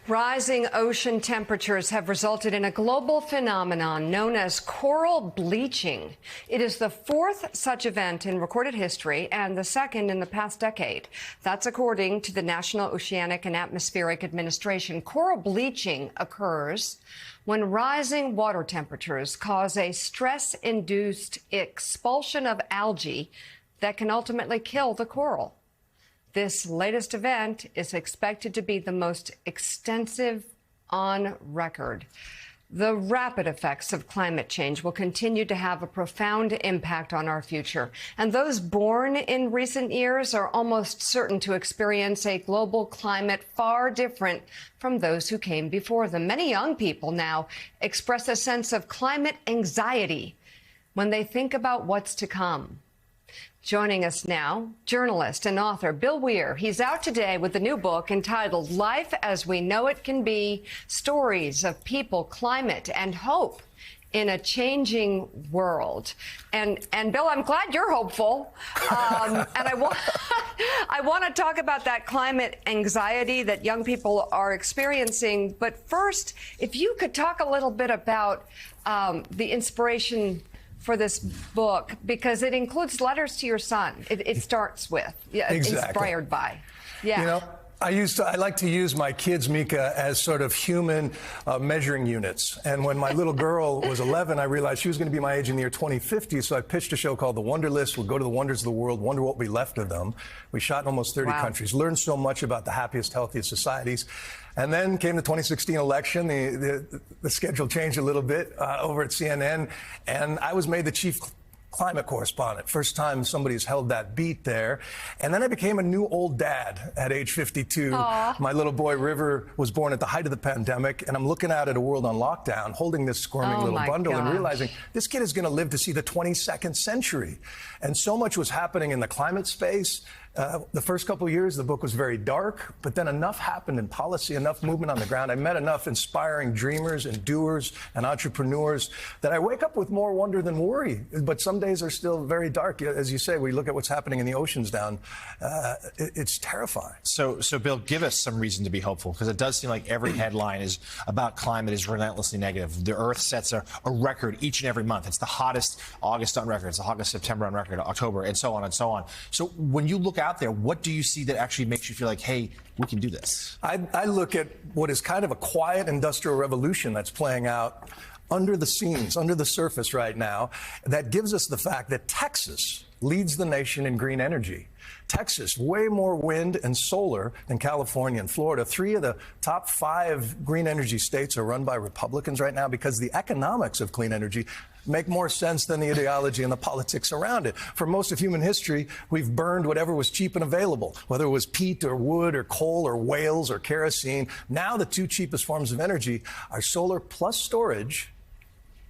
Rising ocean temperatures have resulted in a global phenomenon known as coral bleaching. It is the fourth such event in recorded history and the second in the past decade. That's according to the National Oceanic and Atmospheric Administration. Coral bleaching occurs when rising water temperatures cause a stress-induced expulsion of algae that can ultimately kill the coral. This latest event is expected to be the most extensive on record. The rapid effects of climate change will continue to have a profound impact on our future, and those born in recent years are almost certain to experience a global climate far different from those who came before them. Many young people now express a sense of climate anxiety when they think about what's to come. Joining us now, journalist and author Bill Weir. He's out today with a new book entitled Life as We Know It Can Be, Stories of People, Climate, and Hope in a Changing World. And Bill, I'm glad you're hopeful. And I want to talk about that climate anxiety that young people are experiencing. But first, if you could talk a little bit about the inspiration for this book, because it includes letters to your son. It starts with, exactly. Inspired by. Yeah. You know, I like to use my kids, Mika, as sort of human measuring units. And when my little girl was 11, I realized she was going to be my age in the year 2050. So I pitched a show called The Wonder List. We'll go to the wonders of the world, wonder what we left of them. We shot in almost 30 countries, learned so much about the happiest, healthiest societies. And then came the 2016 election. The schedule changed a little bit over at CNN, and I was made the chief climate correspondent. First time somebody's held that beat there. And then I became a new old dad at age 52. Aww. My little boy River was born at the height of the pandemic, and I'm looking out at a world on lockdown, holding this squirming little bundle and realizing this kid is going to live to see the 22nd century. And so much was happening in the climate space. The first couple of years, the book was very dark, but then enough happened in policy, enough movement on the ground. I met enough inspiring dreamers and doers and entrepreneurs that I wake up with more wonder than worry. But some days are still very dark. As you say, we look at what's happening in the oceans down. It's terrifying. So, Bill, give us some reason to be hopeful, because it does seem like every headline is about climate is relentlessly negative. The Earth sets a record each and every month. It's the hottest August on record. It's the hottest September on record, October, and so on and so on. So when you look out there, what do you see that actually makes you feel like, hey, we can do this? I look at what is kind of a quiet industrial revolution that's playing out under the scenes, under the surface right now, that gives us the fact that Texas leads the nation in green energy. Texas, way more wind and solar than California and Florida. 3 of the top 5 green energy states are run by Republicans right now because the economics of clean energy make more sense than the ideology and the politics around it. For most of human history, we've burned whatever was cheap and available, whether it was peat or wood or coal or whales or kerosene. Now the 2 cheapest forms of energy are solar plus storage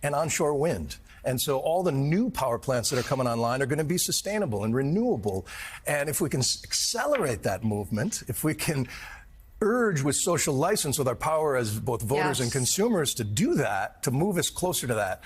and onshore wind. And so all the new power plants that are coming online are going to be sustainable and renewable. And if we can accelerate that movement, if we can urge with social license, with our power as both voters and consumers to do that, to move us closer to that,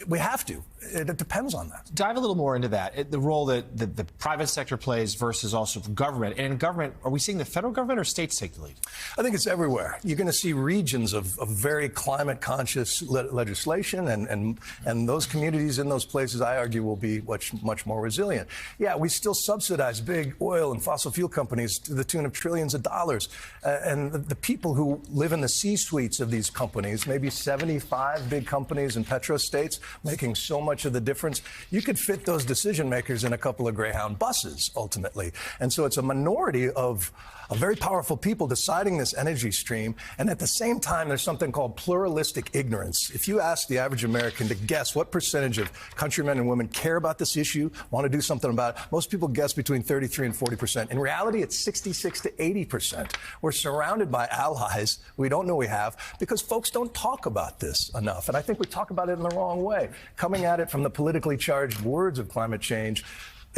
we have to. It depends on that. Dive a little more into that, the role that the private sector plays versus also the government. And in government, are we seeing the federal government or states take the lead? I think it's everywhere. You're going to see regions of very climate-conscious legislation, and those communities in those places, I argue, will be much more resilient. Yeah, we still subsidize big oil and fossil fuel companies to the tune of trillions of dollars. And the people who live in the C-suites of these companies, maybe 75 big companies in petrostates, making so much of the difference. You could fit those decision makers in a couple of Greyhound buses, ultimately. And so it's a minority of very powerful people deciding this energy stream. And at the same time, there's something called pluralistic ignorance. If you ask the average American to guess what percentage of countrymen and women care about this issue, want to do something about it, most people guess between 33 and 40%. In reality, it's 66 to 80%. We're surrounded by allies we don't know we have because folks don't talk about this enough. And I think we talk about it in the wrong way, coming at it from the politically charged words of climate change.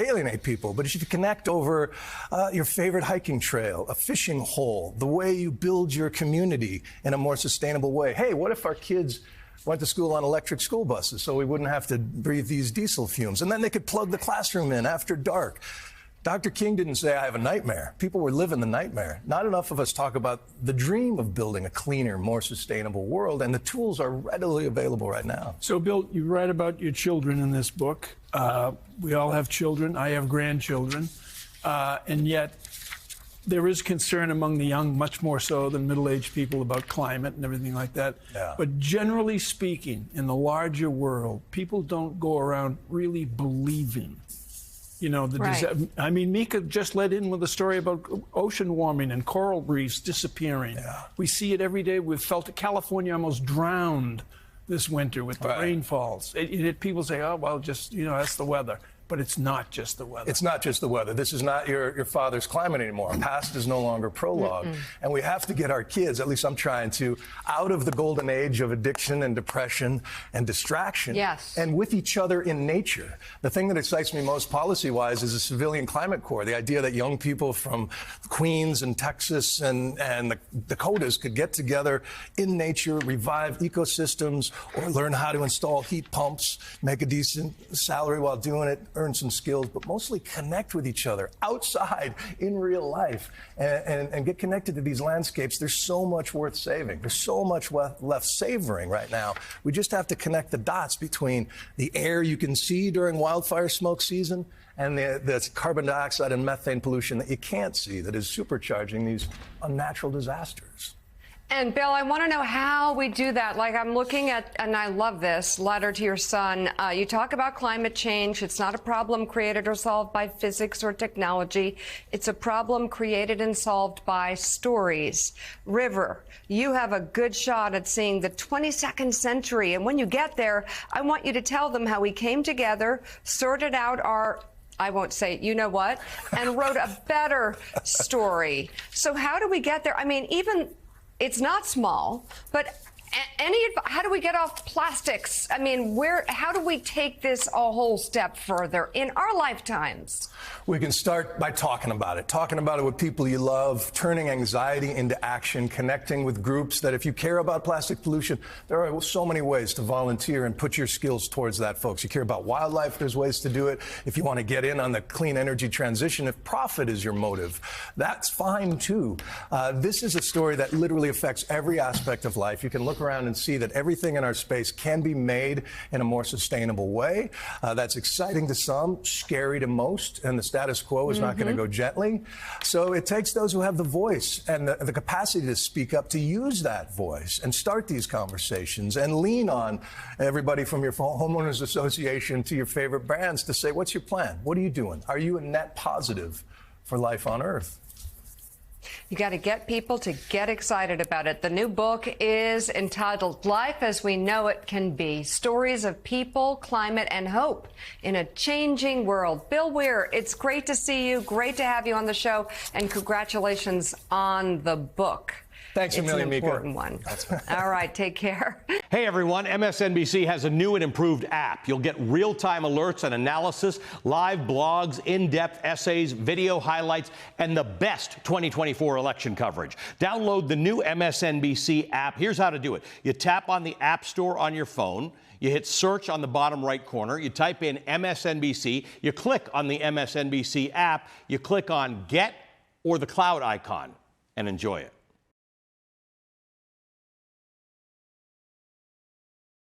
Alienate people. But if you connect over your favorite hiking trail, a fishing hole, the way you build your community in a more sustainable way. Hey, what if our kids went to school on electric school buses so we wouldn't have to breathe these diesel fumes? And then they could plug the classroom in after dark. Dr. King didn't say, I have a nightmare. People were living the nightmare. Not enough of us talk about the dream of building a cleaner, more sustainable world, and the tools are readily available right now. So, Bill, you write about your children in this book. We all have children. I have grandchildren. And yet, there is concern among the young, much more so than middle-aged people, about climate and everything like that. Yeah. But generally speaking, in the larger world, people don't go around really believing. You know, I mean, Mika just led in with a story about ocean warming and coral reefs disappearing. Yeah. We see it every day. We've felt it. California almost drowned this winter with the rainfalls. People say, oh, well, just, you know, that's the weather. But it's not just the weather. It's not just the weather. This is not your father's climate anymore. Past is no longer prologue. And we have to get our kids, at least I'm trying to, out of the golden age of addiction and depression and distraction. Yes. And with each other in nature. The thing that excites me most policy-wise is the Civilian Climate Corps, the idea that young people from Queens and Texas and the Dakotas could get together in nature, revive ecosystems, or learn how to install heat pumps, make a decent salary while doing it, earn some skills, but mostly connect with each other outside in real life and get connected to these landscapes. There's so much worth saving. There's so much left savoring right now. We just have to connect the dots between the air you can see during wildfire smoke season and the carbon dioxide and methane pollution that you can't see that is supercharging these unnatural disasters. And Bill, I want to know how we do that. Like, I'm looking at, and I love this letter to your son. You talk about climate change. It's not a problem created or solved by physics or technology. It's a problem created and solved by stories. River, you have a good shot at seeing the 22nd century. And when you get there, I want you to tell them how we came together, sorted out our, I won't say, you know what, and wrote a better story. So how do we get there? I mean, even it's not small, but how do we get off plastics? I mean, how do we take this a whole step further in our lifetimes? We can start by talking about it with people you love, turning anxiety into action, connecting with groups that if you care about plastic pollution, there are so many ways to volunteer and put your skills towards that, folks. You care about wildlife, there's ways to do it. If you want to get in on the clean energy transition, if profit is your motive, that's fine too. This is a story that literally affects every aspect of life. You can look around and see that everything in our space can be made in a more sustainable way. That's exciting to some, scary to most, and the status quo is not going to go gently. So it takes those who have the voice and the capacity to speak up to use that voice and start these conversations and lean on everybody from your homeowners association to your favorite brands to say, what's your plan? What are you doing? Are you a net positive for life on Earth? You got to get people to get excited about it. The new book is entitled Life as We Know It Can Be, Stories of People, Climate, and Hope in a Changing World. Bill Weir, it's great to see you. Great to have you on the show. And congratulations on the book. Thanks a million, Mika. It's an important one. All right, take care. Hey, everyone. MSNBC has a new and improved app. You'll get real-time alerts and analysis, live blogs, in-depth essays, video highlights, and the best 2024 election coverage. Download the new MSNBC app. Here's how to do it. You tap on the App Store on your phone. You hit search on the bottom right corner. You type in MSNBC. You click on the MSNBC app. You click on Get or the cloud icon and enjoy it.